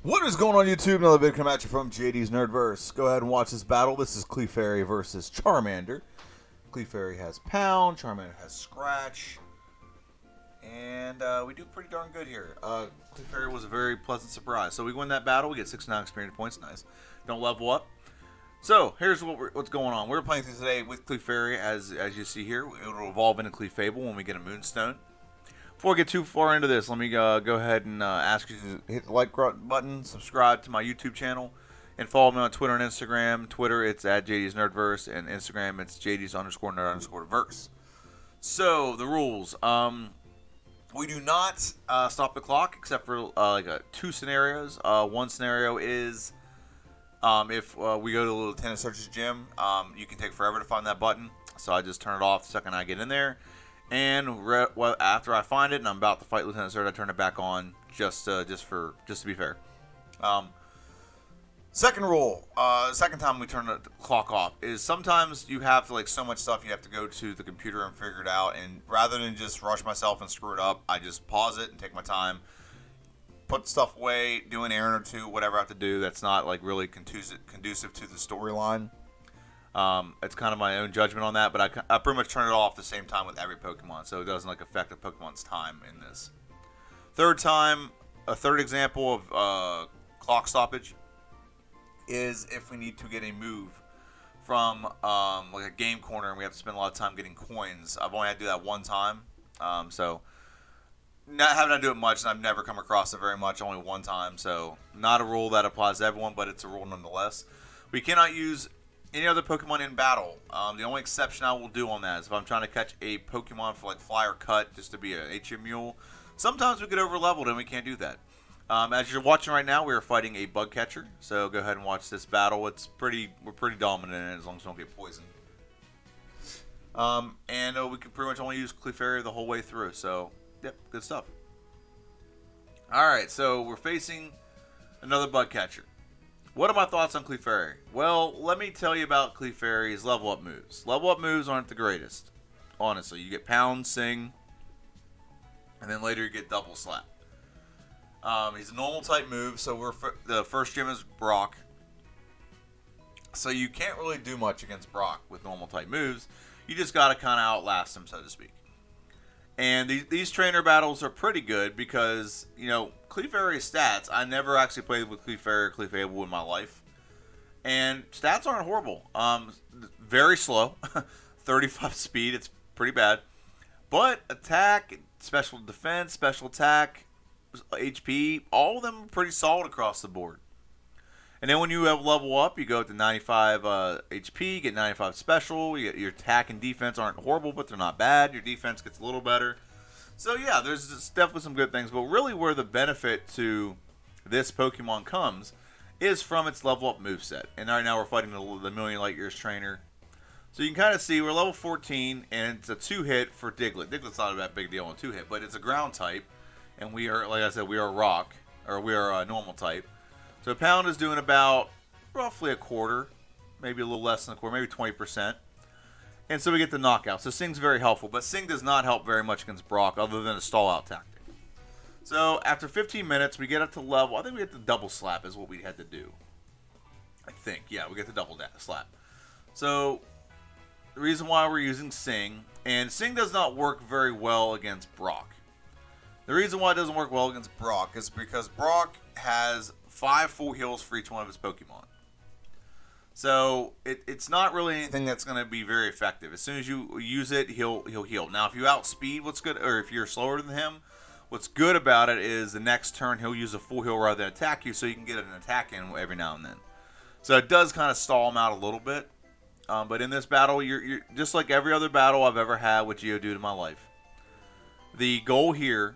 What is going on YouTube? Another video coming at you from JD's NerdVerse. Go ahead and watch this battle. This is Clefairy versus Charmander. Clefairy has Pound, Charmander has Scratch. And we do pretty darn good here. Clefairy was a very pleasant surprise. So we win that battle, we get 69 experience points, nice. Don't level up. So here's what's going on. We're playing through today with Clefairy, as you see here. It will evolve into Clefable when we get a Moonstone. Before I get too far into this, let me go ahead and ask you to hit the like button, subscribe to my YouTube channel, and follow me on Twitter and Instagram. Twitter, it's at JD's NerdVerse, and Instagram, it's JD's_nerd_verse. So, the rules. We do not stop the clock, except for two scenarios. One scenario is if we go to the little tennis searches gym, you can take forever to find that button. So I just turn it off the second I get in there. And after I find it and I'm about to fight Lieutenant Zerd, I turn it back on just to be fair. Second rule, second time we turn the clock off is sometimes you have so much stuff you have to go to the computer and figure it out. And rather than just rush myself and screw it up, I just pause it and take my time, put stuff away, do an errand or two, whatever I have to do. That's not really conducive to the storyline. It's kind of my own judgment on that, but I pretty much turn it off at the same time with every Pokemon, so it doesn't affect the Pokemon's time in this. A third example of clock stoppage is if we need to get a move from a game corner and we have to spend a lot of time getting coins. I've only had to do that one time, so not having to do it much, and I've never come across it very much, only one time, so not a rule that applies to everyone, but it's a rule nonetheless. We cannot use any other Pokemon in battle. The only exception I will do on that is if I'm trying to catch a Pokemon for Fly or Cut just to be an HM Mule. Sometimes we get over leveled and we can't do that. As you're watching right now, we are fighting a Bug Catcher. So go ahead and watch this battle. We're pretty dominant in it as long as we don't get poisoned. And we can pretty much only use Clefairy the whole way through. So yep, good stuff. Alright, so we're facing another Bug Catcher. What are my thoughts on Clefairy? Well, let me tell you about Clefairy's level up moves. Level up moves aren't the greatest, honestly. You get Pound, Sing, and then later you get Double Slap. He's a normal type move, so the first gym is Brock. So you can't really do much against Brock with normal type moves. You just got to kind of outlast him, so to speak. And these trainer battles are pretty good because, Clefairy's stats, I never actually played with Clefairy or Clefable in my life. And stats aren't horrible. Very slow. 35 speed, it's pretty bad. But attack, special defense, special attack, HP, all of them are pretty solid across the board. And then when you have level up, you go to 95 HP, get 95 special. Your attack and defense aren't horrible, but they're not bad. Your defense gets a little better. So yeah, there's definitely some good things. But really where the benefit to this Pokemon comes is from its level up moveset. And right now we're fighting the Million Light Years trainer. So you can kind of see we're level 14, and it's a 2-hit for Diglett. Diglett's not that big deal on 2-hit, but it's a ground type. And we are, like I said, we are rock, or we are a normal type. So Pound is doing about roughly a quarter, maybe a little less than a quarter, maybe 20%. And so we get the knockout. So Sing's very helpful, but Sing does not help very much against Brock other than a stall-out tactic. So after 15 minutes, we get up to level, I think we get the Double Slap is what we had to do. I think, yeah, we get the Double Slap. So the reason why we're using Sing, and Sing does not work very well against Brock. The reason why it doesn't work well against Brock is because Brock has 5 full heals for each one of his Pokemon. So it's not really anything that's going to be very effective. As soon as you use it, he'll heal. Now, if you outspeed, what's good, or if you're slower than him, what's good about it is the next turn he'll use a full heal rather than attack you, so you can get an attack in every now and then. So it does kind of stall him out a little bit. But in this battle, you're just like every other battle I've ever had with Geodude in my life. The goal here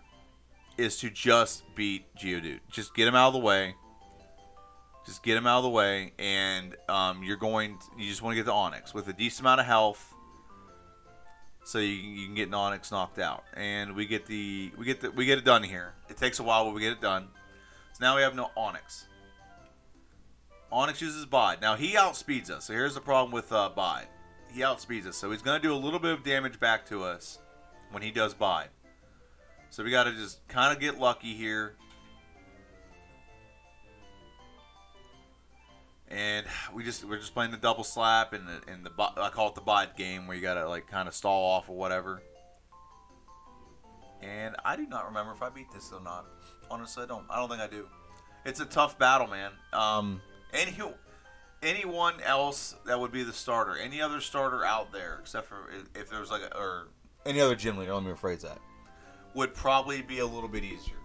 is to just beat Geodude. Just get him out of the way. Just get him out of the way, and you just want to get the Onix with a decent amount of health, so you can get an Onix knocked out. And we get it done here. It takes a while, but we get it done. So now we have no Onix. Onix uses Bide. Now he outspeeds us. So here's the problem with Bide. He outspeeds us, so he's going to do a little bit of damage back to us when he does Bide. So we got to just kind of get lucky here. And we're just playing the double slap and the I call it the bot game where you gotta like kind of stall off or whatever. And I do not remember if I beat this or not. Honestly, I don't. I don't think I do. It's a tough battle, man. Anyone else that would be the starter, any other starter out there, except for if there was like or any other gym leader, let me rephrase that, would probably be a little bit easier.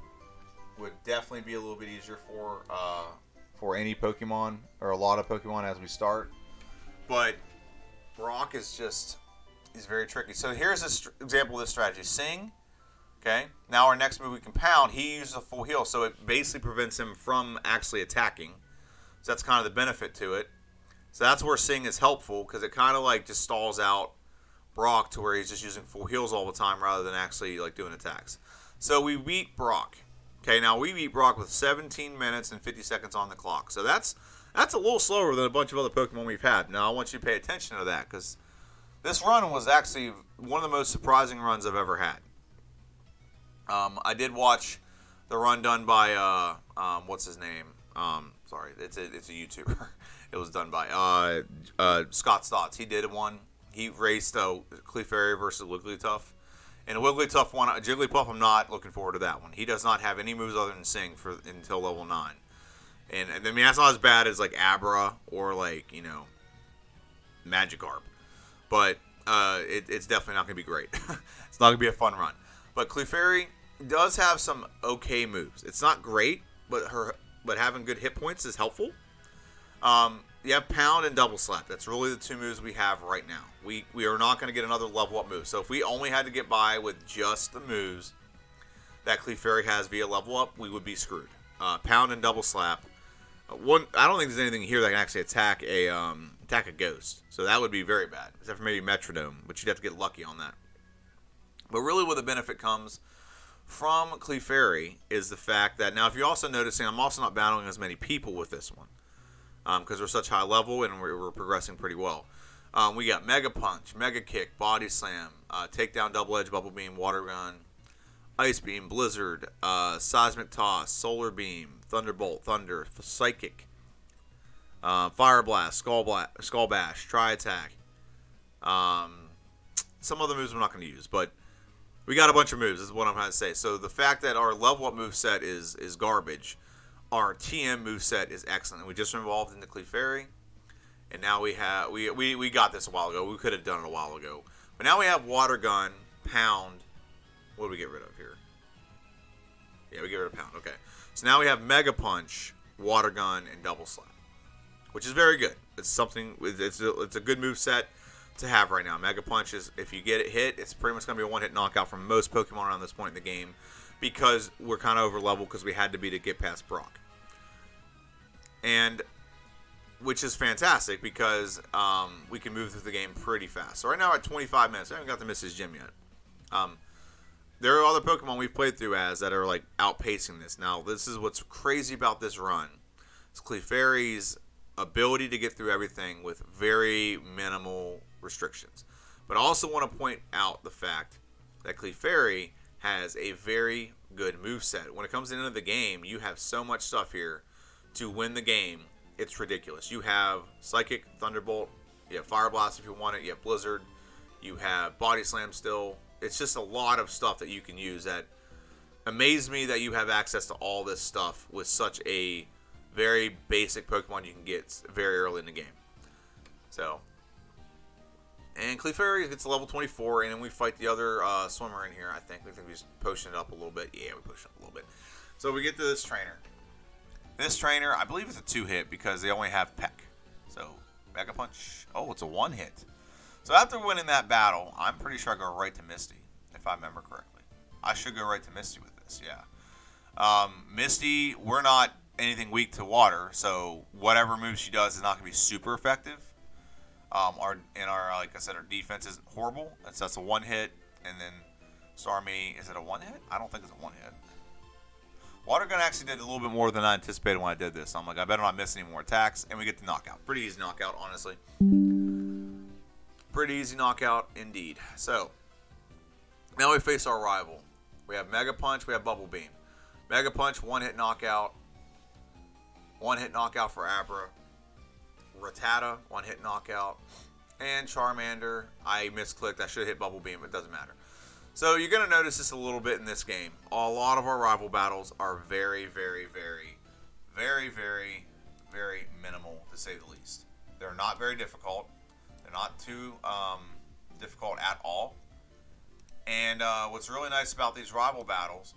Would definitely be a little bit easier for any Pokemon or a lot of Pokemon as we start. But Brock is very tricky. So here's an example of this strategy. Sing. Okay. Now our next move we can Pound. He uses a full heal, so it basically prevents him from actually attacking. So that's kind of the benefit to it. So that's where Sing is helpful because it kind of like just stalls out Brock to where he's just using full heals all the time rather than actually like doing attacks. So we beat Brock. Okay, now we beat Brock with 17 minutes and 50 seconds on the clock. So that's a little slower than a bunch of other Pokemon we've had. Now I want you to pay attention to that because this run was actually one of the most surprising runs I've ever had. I did watch the run done by what's his name? Sorry, it's a YouTuber. It was done by Scott Stotts. He did one. He raced Clefairy versus Wigglytuff. And a Wigglytuff one, Jigglypuff, I'm not looking forward to that one. He does not have any moves other than Sing until level 9. And I mean, that's not as bad as like Abra or like, Magikarp. But it's definitely not going to be great. It's not going to be a fun run. But Clefairy does have some okay moves. It's not great, but having good hit points is helpful. You have Pound and Double Slap. That's really the two moves we have right now. We are not going to get another level up move. So if we only had to get by with just the moves that Clefairy has via level up, we would be screwed. Pound and Double Slap. I don't think there's anything here that can actually attack a ghost. So that would be very bad, except for maybe Metrodome, but you'd have to get lucky on that. But really where the benefit comes from Clefairy is the fact that, now if you're also noticing, I'm also not battling as many people with this one. Because we're such high level and we're progressing pretty well. We got Mega Punch, Mega Kick, Body Slam, Takedown, Double Edge, Bubble Beam, Water Gun, Ice Beam, Blizzard, Seismic Toss, Solar Beam, Thunderbolt, Thunder, Psychic, Fire Blast, Skull Bash, Tri Attack. Some other moves I'm not going to use, but we got a bunch of moves is what I'm trying to say. So the fact that our level up move set is garbage. Our TM moveset is excellent. We just evolved into Clefairy, and now we got this a while ago. We could have done it a while ago. But now we have Water Gun, Pound. What do we get rid of here? Yeah, we get rid of Pound. Okay. So now we have Mega Punch, Water Gun, and Double Slap, which is very good. It's something. It's a good moveset to have right now. Mega Punch is, if you get it hit, it's pretty much going to be a one-hit knockout from most Pokemon around this point in the game because we're kind of over level because we had to be to get past Brock. And which is fantastic because we can move through the game pretty fast. So right now we're at 25 minutes. I haven't got to Mrs. Gym yet. There are other Pokemon we've played through as that are like outpacing this. Now this is what's crazy about this run. It's Clefairy's ability to get through everything with very minimal restrictions. But I also want to point out the fact that Clefairy has a very good moveset. When it comes into the game, you have so much stuff here to win the game. It's ridiculous. You have Psychic, Thunderbolt, you have Fire Blast if you want it, you have Blizzard, you have Body Slam still. It's just a lot of stuff that you can use that amazes me that you have access to all this stuff with such a very basic Pokemon you can get very early in the game. So, and Clefairy gets to level 24, and then we fight the other swimmer in here, I think. We think we just potion it up a little bit. Yeah, we push it up a little bit. So we get to this trainer. This trainer, I believe it's a 2-hit because they only have Peck. So, Mega Punch. Oh, it's a 1-hit. So after winning that battle, I'm pretty sure I go right to Misty, if I remember correctly. I should go right to Misty with this, yeah. Misty, we're not anything weak to water, so whatever move she does is not going to be super effective. Like I said, our defense isn't horrible. That's a 1-hit, and then Starmie, is it a 1-hit? I don't think it's a 1-hit. Water Gun actually did a little bit more than I anticipated when I did this. So I'm like, I better not miss any more attacks. And we get the knockout. Pretty easy knockout, honestly. Pretty easy knockout indeed. So, now we face our rival. We have Mega Punch, we have Bubble Beam. Mega Punch, 1-hit knockout. 1-hit knockout for Abra. Rattata, one-hit knockout. And Charmander, I misclicked. I should have hit Bubble Beam, but it doesn't matter. So you're going to notice this a little bit in this game. A lot of our rival battles are very, very, very, very, very, very minimal, to say the least. They're not very difficult. They're not too difficult at all. And what's really nice about these rival battles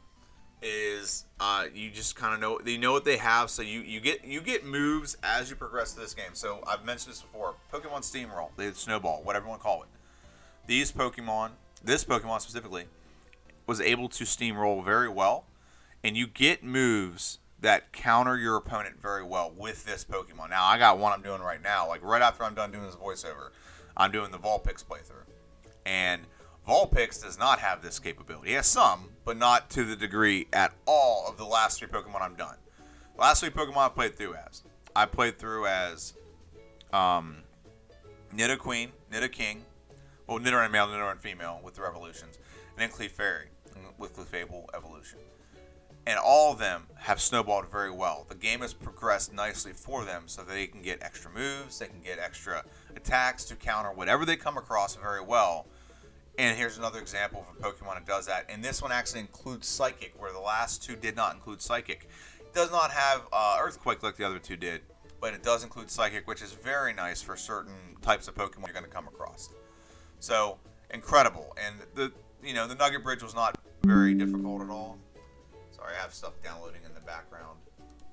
is you just kind of know, you know what they have, so you get moves as you progress through this game. So I've mentioned this before, Pokemon Steamroll, the Snowball, whatever you want to call it. This Pokemon specifically, was able to steamroll very well, and you get moves that counter your opponent very well with this Pokemon. Now, I got one I'm doing right now, like right after I'm done doing this voiceover, I'm doing the Vulpix playthrough. And Vulpix does not have this capability. He has some, but not to the degree at all of the last 3 Pokemon I've done. The last 3 Pokemon I played through as Nidoqueen, Nidoking, well, Nidoran male, Nidoran female with the Revolutions, and then Clefairy with Clefable Evolution. And all of them have snowballed very well. The game has progressed nicely for them so they can get extra moves, they can get extra attacks to counter whatever they come across very well. And here's another example of a Pokemon that does that. And this one actually includes Psychic, where the last 2 did not include Psychic. It does not have Earthquake like the other 2 did, but it does include Psychic, which is very nice for certain types of Pokemon you're going to come across. So, incredible. And the Nugget Bridge was not very difficult at all. Sorry, I have stuff downloading in the background,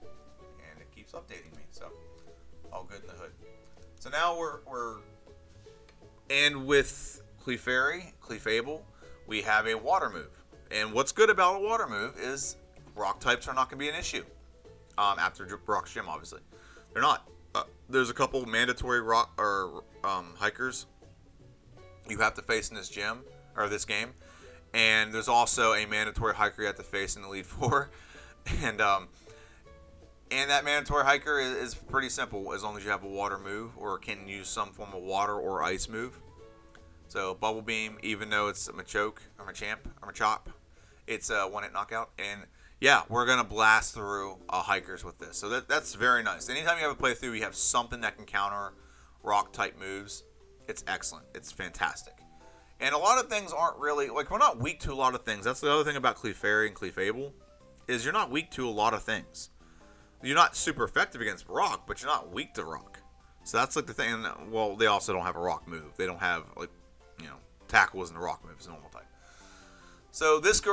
and it keeps updating me. So, all good in the hood. So now and with Clefable, we have a water move. And what's good about a water move is rock types are not going to be an issue. After Rock Gym, obviously. They're not. There's a couple mandatory rock or hikers you have to face in this gym, or this game. And there's also a mandatory hiker you have to face in the Elite Four. And that mandatory hiker is pretty simple as long as you have a water move or can use some form of water or ice move. So Bubble Beam, even though it's a Machoke or Machop, it's a one-hit knockout. And yeah, we're going to blast through hikers with this. So that's very nice. Anytime you have a playthrough, you have something that can counter rock-type moves. It's excellent. It's fantastic. And a lot of things aren't really, like, we're not weak to a lot of things. That's the other thing about Clefairy and Clefable, is you're not weak to a lot of things. You're not super effective against rock, but you're not weak to rock. So that's like the thing. Well, they also don't have a rock move. They don't have, like, tackle isn't a rock move. It's a normal type. So this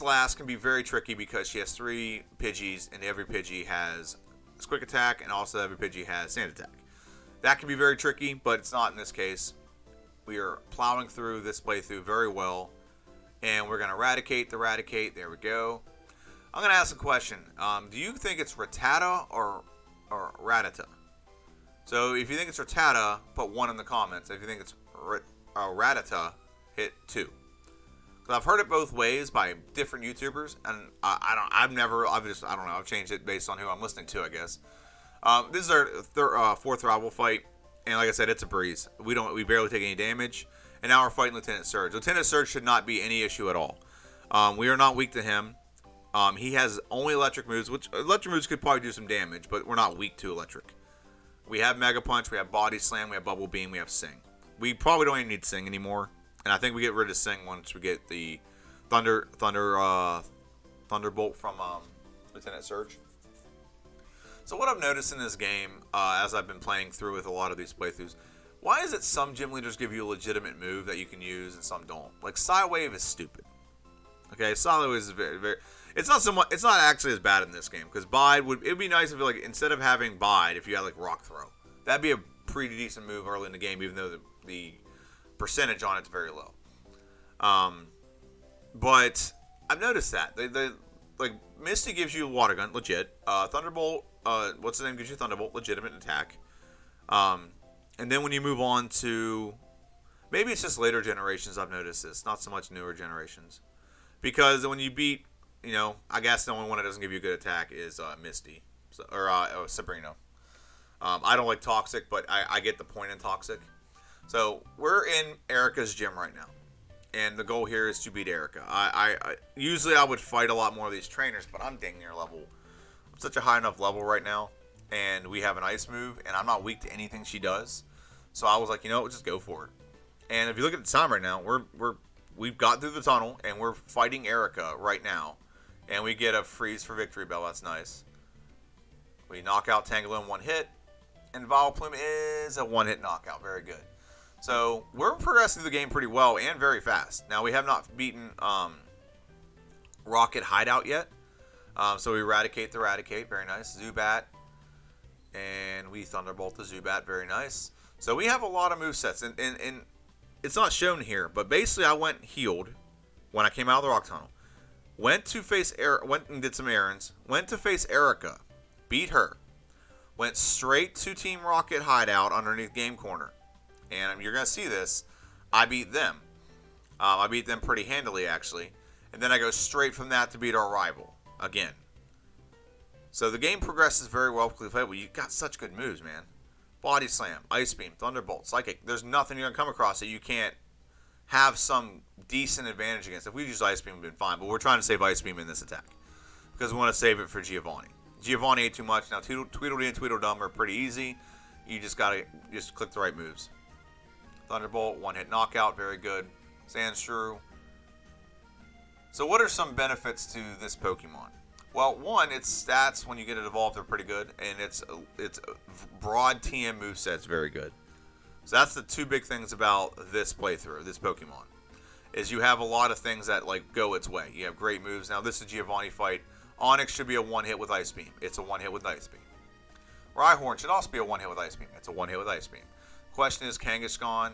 last can be very tricky because she has 3 Pidgeys, and every Pidgey has a quick attack, and also every Pidgey has sand attack. That can be very tricky, but it's not in this case. We are plowing through this playthrough very well, and we're going to eradicate the Raticate. There we go. I'm going to ask a question. Do you think it's Rattata or Rattata? So if you think it's Rattata, put 1 in the comments. If you think it's Rattata, hit 2. Because I've heard it both ways by different YouTubers, and I've changed it based on who I'm listening to, I guess. This is our 4th rival fight, and like I said, it's a breeze. We barely take any damage, and now we're fighting Lieutenant Surge. Lieutenant Surge should not be any issue at all. We are not weak to him. He has only electric moves, which electric moves could probably do some damage, but we're not weak to electric. We have Mega Punch, we have Body Slam, we have Bubble Beam, we have Sing. We probably don't even need Sing anymore, and I think we get rid of Sing once we get the Thunderbolt from Lieutenant Surge. So what I've noticed in this game, as I've been playing through with a lot of these playthroughs, why is it some gym leaders give you a legitimate move that you can use and some don't? Like, Psywave is stupid. Okay, Psywave is very, very... It's not actually as bad in this game, because Bide it'd be nice if, like, instead of having Bide, if you had, like, Rock Throw. That'd be a pretty decent move early in the game, even though the percentage on it's very low. But I've noticed that. Like, Misty gives you a Water Gun, legit. Thunderbolt, what's the name, gives you Thunderbolt, legitimate attack. And then when you move on to... Maybe it's just later generations I've noticed this, not so much newer generations. Because when you beat, I guess the only one that doesn't give you a good attack is Misty. Or Sabrina. I don't like Toxic, but I get the point in Toxic. So, we're in Erica's gym right now. And the goal here is to beat Erica. Usually I would fight a lot more of these trainers, but I'm dang near level. I'm such a high enough level right now. and we have an ice move, and I'm not weak to anything she does. So I was like, you know what, just go for it. And if you look at the time right now, we've got through the tunnel, and we're fighting Erica right now. And we get a freeze for Victory Bell. That's nice. We knock out Tangela in one hit. And Vileplume is a one-hit knockout. Very good. So we're progressing through the game pretty well and very fast. Now, we have not beaten Rocket Hideout yet. So we eradicate the Eradicate. Very nice. Zubat. And we Thunderbolt the Zubat. Very nice. So we have a lot of movesets. And it's not shown here, but basically I went healed when I came out of the Rock Tunnel. Went and did some errands. Went to face Erica. Beat her. Went straight to Team Rocket Hideout underneath Game Corner. And you're going to see this. I beat them. I beat them pretty handily, actually. And then I go straight from that to beat our rival again. So the game progresses very well with Clefairy. You got such good moves, man. Body Slam, Ice Beam, Thunderbolt, Psychic. There's nothing you're going to come across that you can't have some decent advantage against. If we use Ice Beam, we've been fine. But we're trying to save Ice Beam in this attack. Because we want to save it for Giovanni. Giovanni ate too much. Now, Tweedledee and Tweedledum are pretty easy. You just got to just click the right moves. Thunderbolt, one-hit knockout. Very good. Sandshrew. So what are some benefits to this Pokemon? Well, one, its stats when you get it evolved are pretty good, and its broad TM moveset's very good. So that's the two big things about this playthrough, this Pokemon, is you have a lot of things that like go its way. You have great moves. Now this is a Giovanni fight. Onix should be a one hit with Ice Beam. It's a one hit with Ice Beam. Rhyhorn should also be a one hit with Ice Beam. It's a one hit with Ice Beam. Question is Kangaskhan.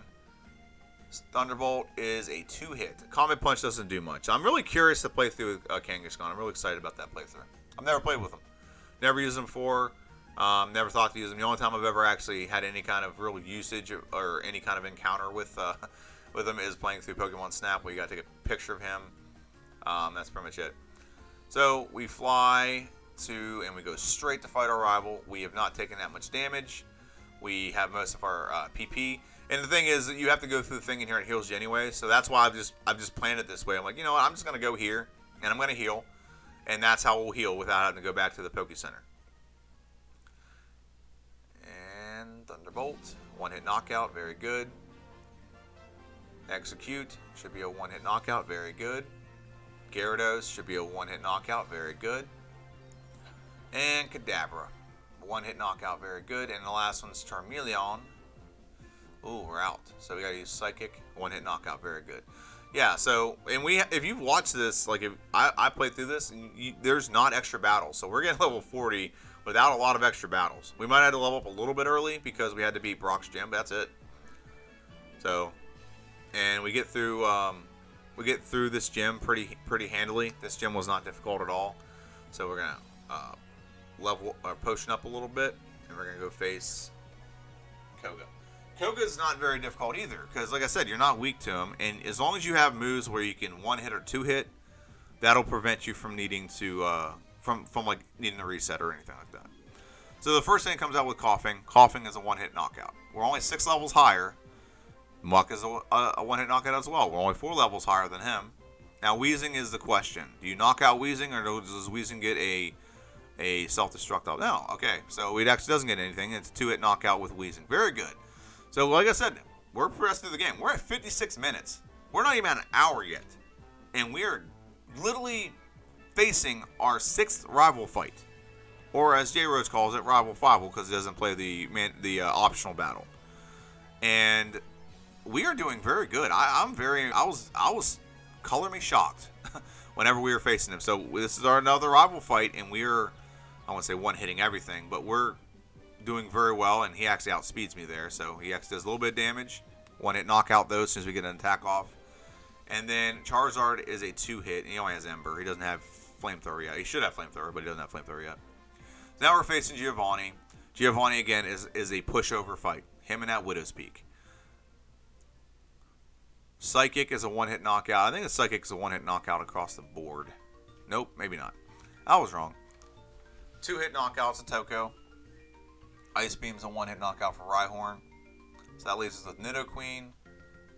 Thunderbolt is a 2-hit. Comet Punch doesn't do much. I'm really curious to play through Kangaskhan. I'm really excited about that playthrough. I've never played with him. Never used him before. Never thought to use him. The only time I've ever actually had any kind of real usage or any kind of encounter with him is playing through Pokemon Snap, where you got to take a picture of him. That's pretty much it. So we fly to, and we go straight to fight our rival. We have not taken that much damage. We have most of our PP. And the thing is, you have to go through the thing in here. It heals you anyway. So that's why I've just planned it this way. I'm like, you know what? I'm just going to go here, and I'm going to heal. And that's how we'll heal without having to go back to the Poke Center. And Thunderbolt. One-hit knockout. Very good. Execute. Should be a one-hit knockout. Very good. Gyarados. Should be a one-hit knockout. Very good. And Kadabra. One-hit knockout. Very good. And the last one's Charmeleon. Ooh, we're out. So we gotta use Psychic. One-hit knockout. Very good. Yeah, so, and if you've watched this, like, if I played through this, and there's not extra battles. So we're getting level 40 without a lot of extra battles. We might have to level up a little bit early because we had to beat Brock's gym, but that's it. So, and we get through this gym pretty handily. This gym was not difficult at all. So we're gonna potion up a little bit, and we're gonna go face Koga. Koga's not very difficult either, because like I said, you're not weak to him, and as long as you have moves where you can one hit or two hit, that'll prevent you from needing to from like needing a reset or anything like that. So the first thing that comes out with Coughing. Coughing is a one-hit knockout. We're only 6 levels higher. Muck is a one-hit knockout as well. We're only 4 levels higher than him. Now Wheezing is the question. Do you knock out Wheezing, or does Wheezing get a self-destruct off? No. Okay, so it actually doesn't get anything. It's a 2-hit knockout with Wheezing. Very good. So, like I said, we're progressing through the game. We're at 56 minutes. We're not even at an hour yet. And we're literally facing our 6th rival fight. Or, as J. Rose calls it, Rival 5, because he doesn't play the optional battle. And we are doing very good. I was color me shocked whenever we were facing him. So, this is another rival fight, and we're, I won't say one-hitting everything, but we're doing very well, and he actually outspeeds me there, so he actually does a little bit of damage. One-hit knockout, though, as soon as we get an attack off. And then Charizard is a 2-hit, and he only has Ember. He doesn't have Flamethrower yet. He should have Flamethrower, but he doesn't have Flamethrower yet. So now we're facing Giovanni. Giovanni, again, is a pushover fight. Him and that Widow's Peak. Psychic is a one-hit knockout. I think the Psychic is a one-hit knockout across the board. Nope, maybe not. I was wrong. 2-hit knockouts of Toko. Ice Beam's a one-hit knockout for Rhyhorn. So that leaves us with Nidoqueen,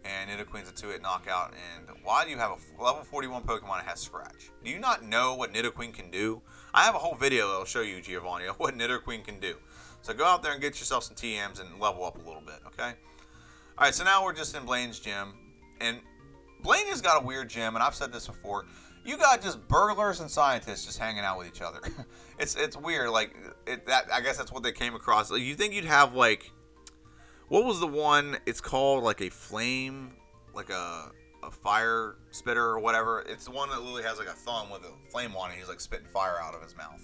And Nidoqueen's a 2-hit knockout. And why do you have a level 41 Pokemon that has Scratch? Do you not know what Nidoqueen can do? I have a whole video that'll show you, Giovanni, of what Nidoqueen can do. So go out there and get yourself some TMs and level up a little bit, okay? Alright, so now we're just in Blaine's gym. And Blaine has got a weird gym, and I've said this before. You got just burglars and scientists just hanging out with each other. It's weird. Like, I guess that's what they came across. Like, you think you'd have, like, what was the one? It's called, like, a flame, like a fire spitter or whatever. It's the one that literally has, like, a thumb with a flame on it. He's, like, spitting fire out of his mouth.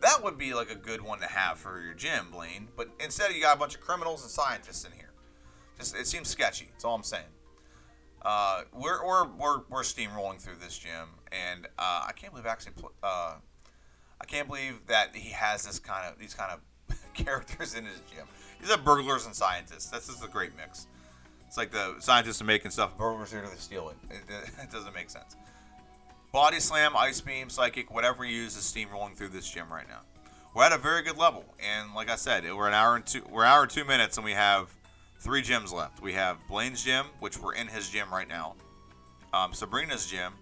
That would be, like, a good one to have for your gym, Blaine. But instead, you got a bunch of criminals and scientists in here. Just, it seems sketchy. That's all I'm saying. We're steamrolling through this gym, and I can't believe I can't believe that he has these kind of characters in his gym. These are burglars and scientists. This is a great mix. It's like the scientists are making stuff, burglars are here to steal it. It doesn't make sense. Body Slam, Ice Beam, Psychic, whatever you use is steamrolling through this gym right now. We're at a very good level, and like I said, we're an hour and 2 minutes, and we have 3 gyms left. We have Blaine's gym, which we're in his gym right now. Sabrina's gym.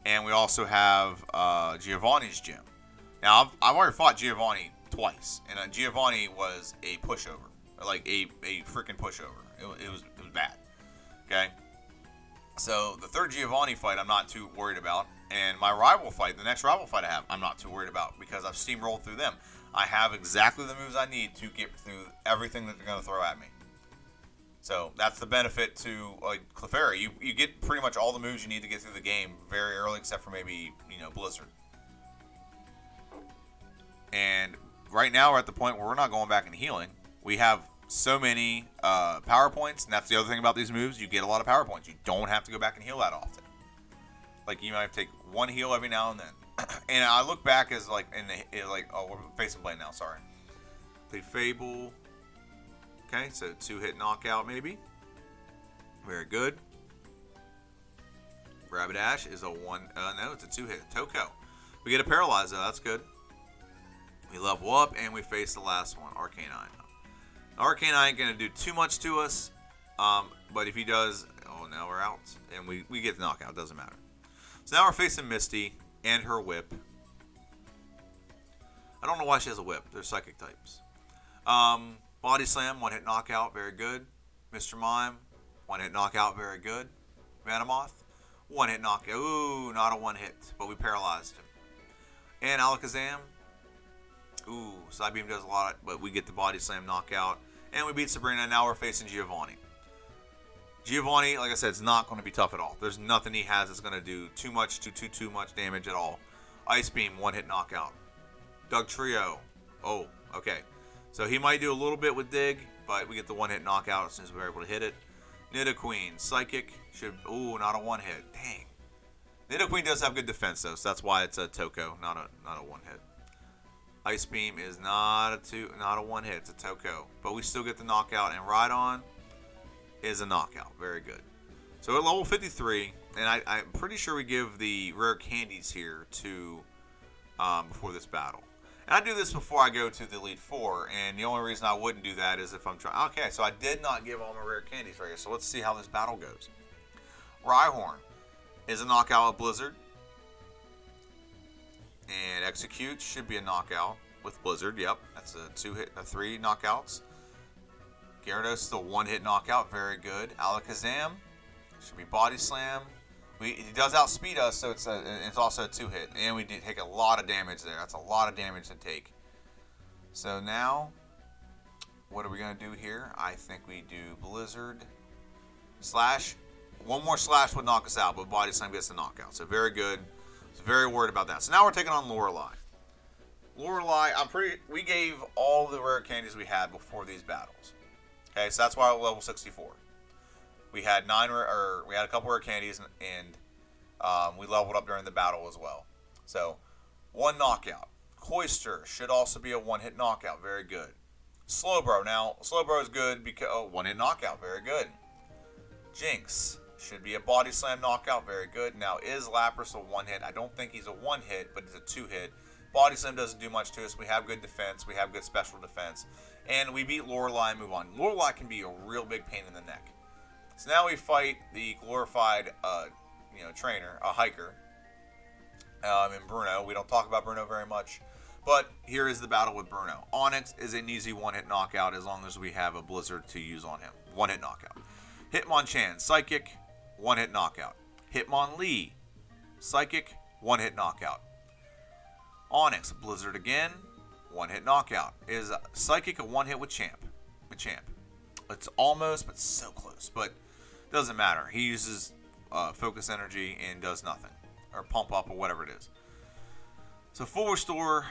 And we also have Giovanni's gym. Now, I've already fought Giovanni twice. And Giovanni was a pushover. Like a freaking pushover. It was bad. Okay? So, the third Giovanni fight I'm not too worried about. And my rival fight, the next rival fight I have, I'm not too worried about. Because I've steamrolled through them. I have exactly the moves I need to get through everything that they're going to throw at me. So that's the benefit to like Clefairy. You get pretty much all the moves you need to get through the game very early, except for maybe Blizzard. And right now we're at the point where we're not going back and healing. We have so many power points, and that's the other thing about these moves. You get a lot of power points. You don't have to go back and heal that often. Like you might have to take one heal every now and then. And I look back as like we're facing Blaine now. Sorry, played Fable. Okay, so 2-hit knockout maybe. Very good. Rapidash is a 1. No, it's a 2-hit. Toko. We get a paralyze though. That's good. We level up and we face the last one, Arcanine. Arcanine ain't gonna do too much to us, but if he does, oh now we're out and we get the knockout. Doesn't matter. So now we're facing Misty and her whip. I don't know why she has a whip. They're psychic types. Body Slam, 1-hit knockout, very good. Mr. Mime, 1-hit knockout, very good. Venomoth, 1-hit knockout. Ooh, not a 1-hit, but we paralyzed him. And Alakazam, ooh, Side Beam does a lot, but we get the Body Slam knockout. And we beat Sabrina, now we're facing Giovanni. Giovanni, like I said, it's not going to be tough at all. There's nothing he has that's going to do too much damage at all. Ice Beam, 1-hit knockout. Doug Trio, oh, okay. So he might do a little bit with Dig, but we get the 1-hit knockout as soon as we're able to hit it. Nidoqueen, Psychic, ooh, not a 1-hit. Dang. Nidoqueen does have good defense though, so that's why it's a Toko, not a 1-hit. Ice Beam is not a 1-hit, it's a Toko. But we still get the knockout, and Rhydon is a knockout. Very good. So at level 53, and I'm pretty sure we give the rare candies here to before this battle. And I do this before I go to the Elite Four, and the only reason I wouldn't do that is if I'm trying. Okay, so I did not give all my rare candies right here, so let's see how this battle goes. Rhyhorn is a knockout with Blizzard. And Execute should be a knockout with Blizzard, yep. That's a 3 knockouts. Gyarados is a 1-hit knockout, very good. Alakazam should be Body Slam. He does outspeed us, so it's also a 2-hit. And we did take a lot of damage there. That's a lot of damage to take. So now, what are we going to do here? I think we do Blizzard. Slash. One more Slash would knock us out, but Body Slam gets the knockout. So very good. So very worried about that. So now we're taking on Lorelei. Lorelei, we gave all the rare candies we had before these battles. Okay, so that's why we're level 64. We had we had a couple rare candies, and we leveled up during the battle as well. So, 1 knockout. Cloyster should also be a 1-hit knockout. Very good. Slowbro. Now, Slowbro is good because 1-hit knockout. Very good. Jinx should be a Body Slam knockout. Very good. Now, is Lapras a 1-hit? I don't think he's a 1-hit, but he's a 2-hit. Body Slam doesn't do much to us. We have good defense. We have good special defense. And we beat Lorelei and move on. Lorelei can be a real big pain in the neck. So now we fight the glorified, trainer, a hiker, in Bruno. We don't talk about Bruno very much, but here is the battle with Bruno. Onyx is an easy one-hit knockout as long as we have a Blizzard to use on him. One-hit knockout. Hitmonchan, Psychic, one-hit knockout. Hitmonlee, Psychic, one-hit knockout. Onyx, Blizzard again, one-hit knockout. Is Psychic a one-hit with Champ? It's almost, but so close. But doesn't matter. He uses focus energy and does nothing. Or pump up or whatever it is. So full restore.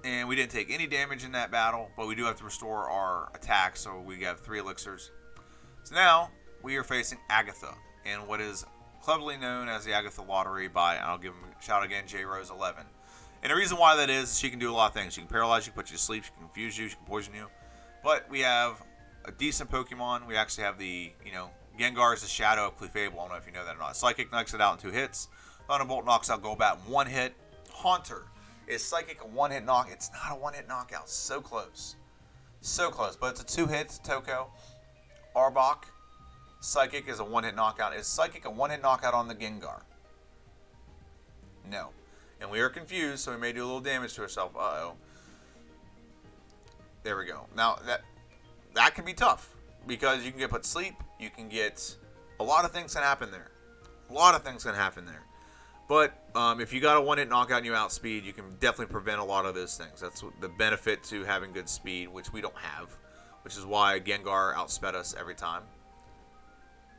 And we didn't take any damage in that battle. But we do have to restore our attack. So we have 3 elixirs. So now we are facing Agatha. In what is cleverly known as the Agatha Lottery by, and I'll give him a shout again, J-Rose11. And the reason why that is, she can do a lot of things. She can paralyze you, put you to sleep, she can confuse you, she can poison you. But we have a decent Pokemon. We actually have the, Gengar is the shadow of Clefairy. I don't know if you know that or not. Psychic knocks it out in 2 hits. Thunderbolt knocks out Golbat in 1 hit. Haunter is Psychic a one-hit knock. It's not a one-hit knockout. So close. So close. But it's a 2 hit Toko. Arbok. Psychic is a one-hit knockout. Is Psychic a one-hit knockout on the Gengar? No. And we are confused, so we may do a little damage to ourselves. Uh-oh. There we go. Now, that can be tough. Because you can get put to sleep. You can get... A lot of things can happen there. But if you got a one-hit knockout and you outspeed, you can definitely prevent a lot of those things. That's the benefit to having good speed, which we don't have. Which is why Gengar outsped us every time.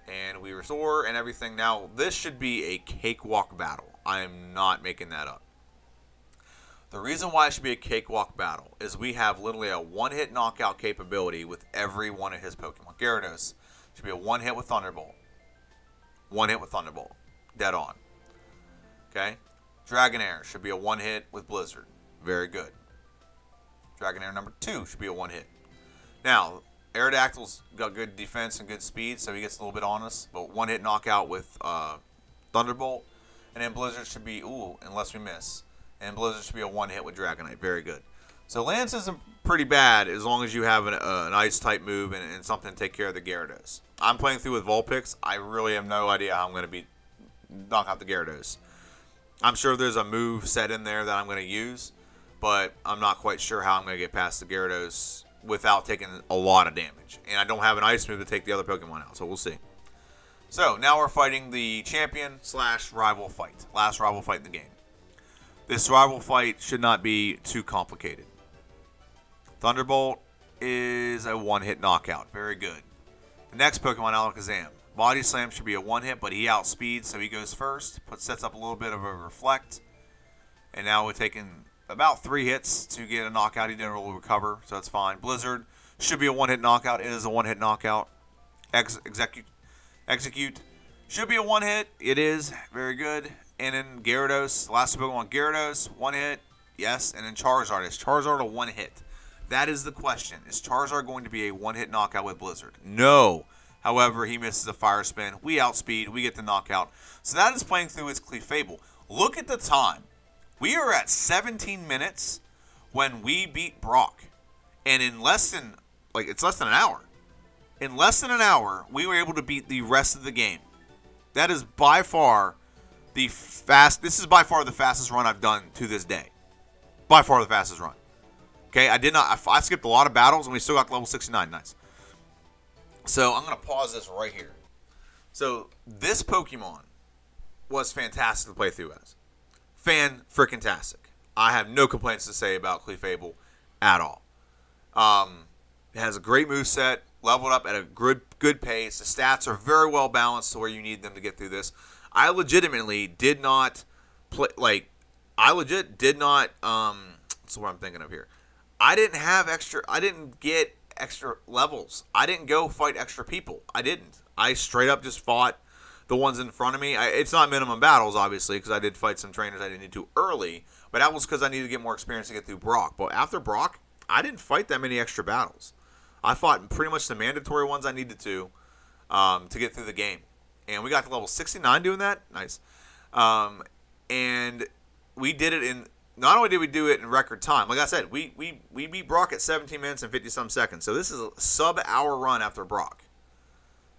And we restore and everything. Now, this should be a cakewalk battle. I am not making that up. The reason why it should be a cakewalk battle is we have literally a one-hit knockout capability with every one of his Pokemon. Gyarados should be a one-hit with Thunderbolt. Dead on. Okay? Dragonair should be a one-hit with Blizzard. Very good. Dragonair number 2 should be a one-hit. Now, Aerodactyl's got good defense and good speed, so he gets a little bit on us. But one-hit knockout with Thunderbolt. And then Blizzard should be, unless we miss. And Blizzard should be a one-hit with Dragonite. Very good. So Lance isn't pretty bad as long as you have an Ice-type move and something to take care of the Gyarados. I'm playing through with Vulpix. I really have no idea how I'm going to knock out the Gyarados. I'm sure there's a move set in there that I'm going to use, but I'm not quite sure how I'm going to get past the Gyarados without taking a lot of damage. And I don't have an Ice move to take the other Pokemon out, so we'll see. So, now we're fighting the champion/rival fight. Last rival fight in the game. This rival fight should not be too complicated. Thunderbolt is a one-hit knockout. Very good. The next Pokemon, Alakazam. Body Slam should be a one-hit, but he outspeeds, so he goes first. Sets up a little bit of a Reflect. And now we're taking about 3 hits to get a knockout. He didn't really recover, so that's fine. Blizzard should be a one-hit knockout. It is a one-hit knockout. Execute should be a one-hit. It is. Very good. And then Gyarados, last Pokemon, Gyarados, one hit, yes. And then Charizard. Is Charizard a one hit? That is the question. Is Charizard going to be a one-hit knockout with Blizzard? No. However, he misses a Fire Spin. We outspeed. We get the knockout. So that is playing through his Clefable. Look at the time. We are at 17 minutes when we beat Brock. And in less than an hour. In less than an hour, we were able to beat the rest of the game. That is by far... This is by far the fastest run I've done to this day. By far the fastest run. Okay, I skipped a lot of battles and we still got to level 69. Nice. So I'm going to pause this right here. So this Pokemon was fantastic to play through as. Fan-frickin-tastic. I have no complaints to say about Clefable at all. It has a great moveset, leveled up at a good pace. The stats are very well balanced to where you need them to get through this. I legitimately did not play, that's what I'm thinking of here. I didn't get extra levels. I didn't go fight extra people. I didn't. I straight up just fought the ones in front of me. It's not minimum battles, obviously, because I did fight some trainers I didn't need to early, but that was because I needed to get more experience to get through Brock. But after Brock, I didn't fight that many extra battles. I fought pretty much the mandatory ones I needed to get through the game. And we got to level 69 doing that. Nice. And we did it in... Not only did we do it in record time, like I said, we beat Brock at 17 minutes and 50-some seconds. So this is a sub-hour run after Brock.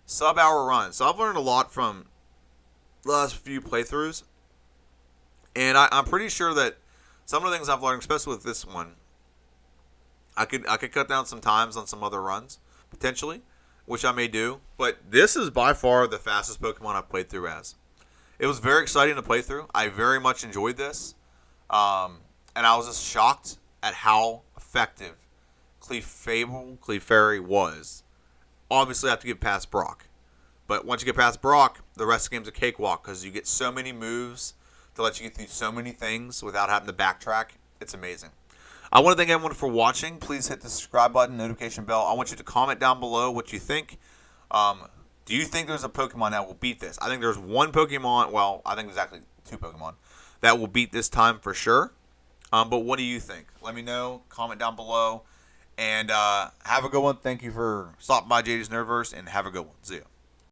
sub-hour run. So I've learned a lot from the last few playthroughs. And I'm pretty sure that some of the things I've learned, especially with this one, I could cut down some times on some other runs, potentially, which I may do. But this is by far the fastest Pokemon I've played through as. It was very exciting to play through. I very much enjoyed this. And I was just shocked at how effective Clefairy was. Obviously, I have to get past Brock. But once you get past Brock, the rest of the game's a cakewalk because you get so many moves to let you get through so many things without having to backtrack. It's amazing. I want to thank everyone for watching. Please hit the subscribe button, notification bell. I want you to comment down below what you think. Do you think there's a Pokemon that will beat this? I think there's one Pokemon. Well, I think there's actually two Pokemon that will beat this time for sure. But what do you think? Let me know. Comment down below. And have a good one. Thank you for stopping by JD's NerdVerse, and have a good one. See ya.